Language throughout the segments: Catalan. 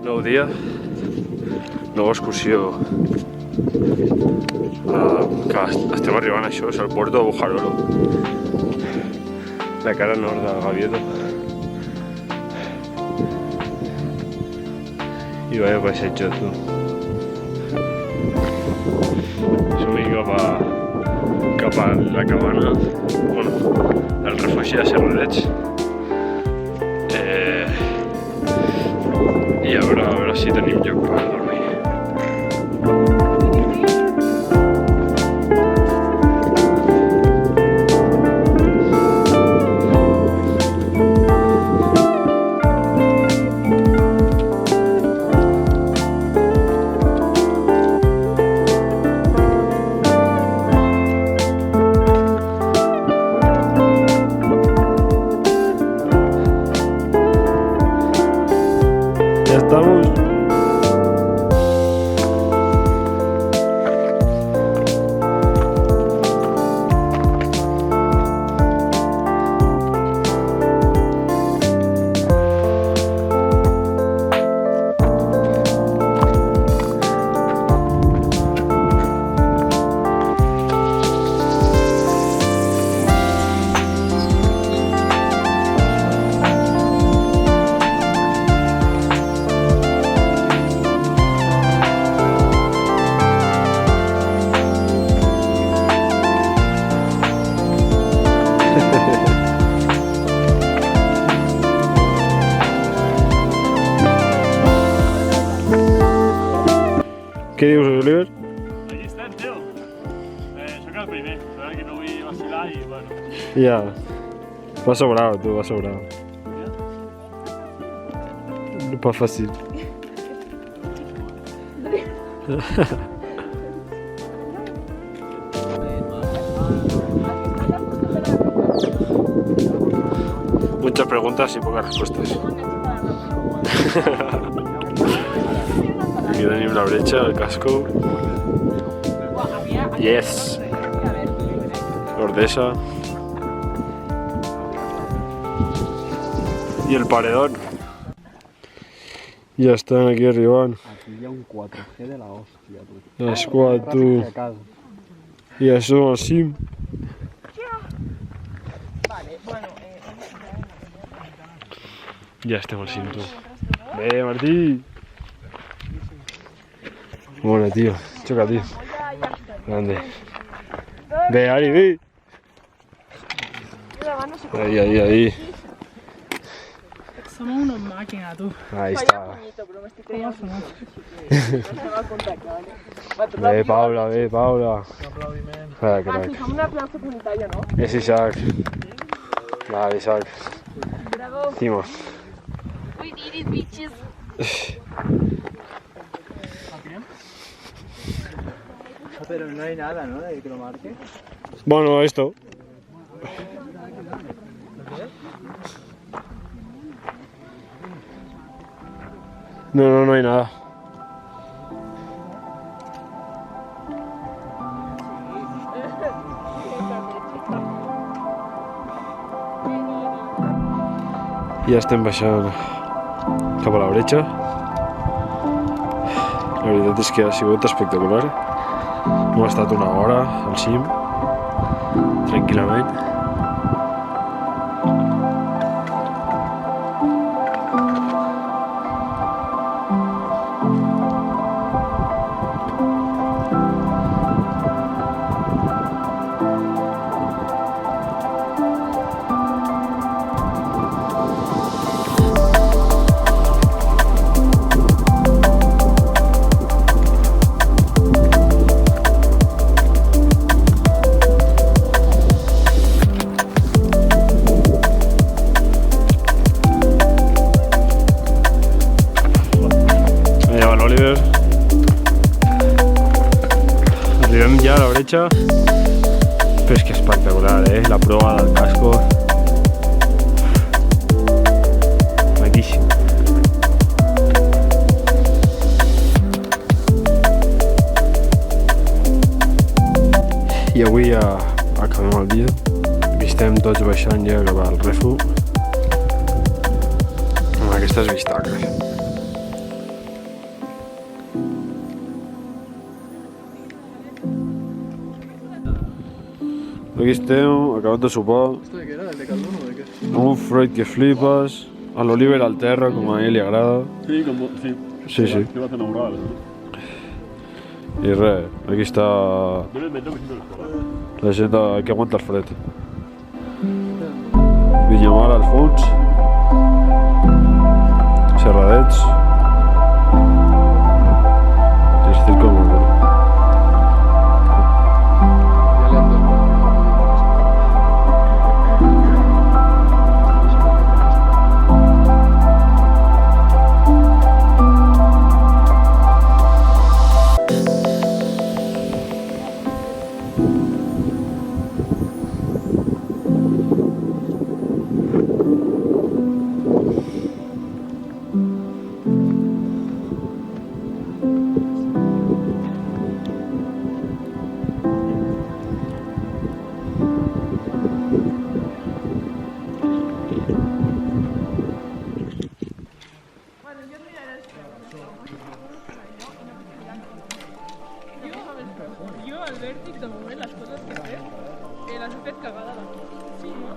Nou dia, nova excursió. Que estem arribant a això, és el Puerto de Bujarolo, la cara nord de Gavieto. I vaya paisatge, tu. Som-hi cap a la cabana, bueno, el refugi de Serradets. I a veure si tenim lloc per dormir. Ya estamos. Què dius, Oliver? Aquí estem, tio. Sóc el primer, però que no vull vacilar i, bueno... Ja. Va sobrado, tu, va sobrado. Pas fàcil. Muchas preguntas y pocas respuestas. Aquí tenim la bretxa, el casco. Yes! L'ordesa. I el paredón. Ja estan aquí arribant. Aquí hi ha un 4G de la hòstia, tu. Les 4. I això al cim. Ja estem al cim, tu. Bé, Martí! Bona, tío. Choca, tío. Grande. Ve, Ari, ve. Ahí. Somos unos máquinas, tú. Ahí está. Ve, Paula, ve, Paula. Vaya crack. Un aplauso comunitario, ¿no? Es Isaac. Vale, Isaac. Bravo. Hicimos. We did it, bitches. Pero no hay nada, ¿no? De que lo marque. Bueno, esto. No hay nada. Ja estem baixant cap a la bretxa. La veritat és que ha sigut espectacular. Hem estat una hora al cim, tranquil·lament. Oliver. Arribem ja a la bretxa. Però és que espectacular, la prova del casco. Maquíssim. I avui ja acabem el dia. Aquí estem tots baixant ja cap al refu amb aquestes vistacles. Aquí estem, acabant de sopar. Hòstia, què era? El de Caldón o de què? Amb un fruit que flipes, a l'Oliver al terra, com a ell li agrada. Sí, com... Sí. Sí, sí. Que va fer enamorada. I res, aquí està Jo me siento l'escola. la gent que aguanta el fred. Vinyamar al fons. Serradets. I el circo molt bo. Jo, al vèrtic, de moment, les coses que he fet, les he fet cagada. Sí, no?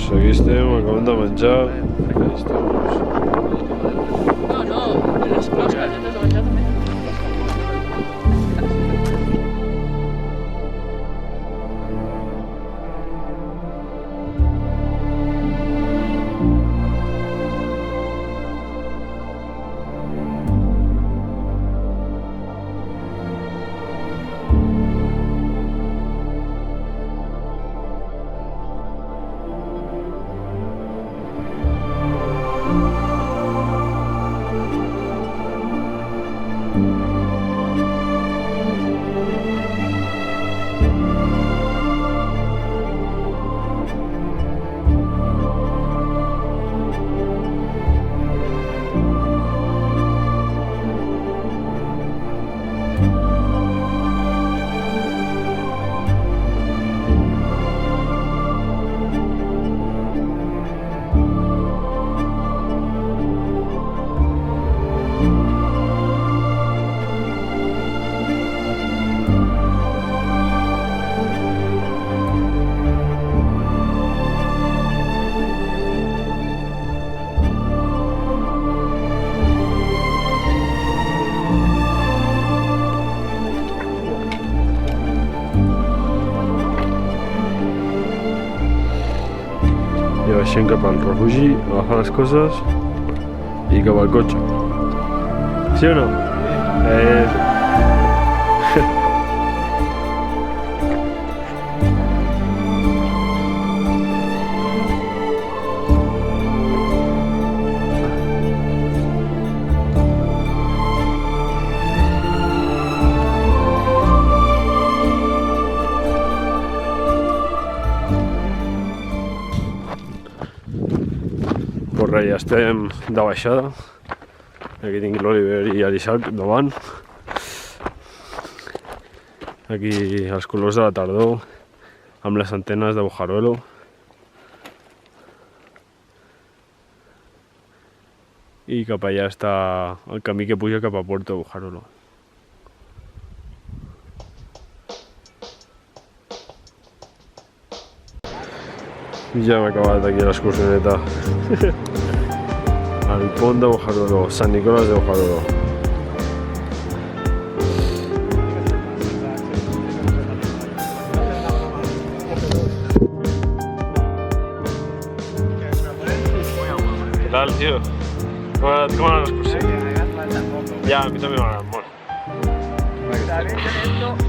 Pues aquí estem, acabem de menjar. Aquí estem. No, les closques de menjar també. I baixem cap al refugi, agafar les coses i cap al cotxe. Sí o no? Pues res, ja estem de baixada. Aquí tinc l'Oliver i l'Isaac davant. Aquí els colors de la tardor amb les antenes de Bojaruelo. I cap allà està el camí que puja cap a Puerto de Bojaruelo. Ja hem acabat aquí l'excursioneta. Al pont de Bojaruelo, Sant Nicolás de Bojaruelo. tal, tío? ¿Cómo va la excursión? Que hagas falta poco. Ya, a mí también me mola. Está bien, esto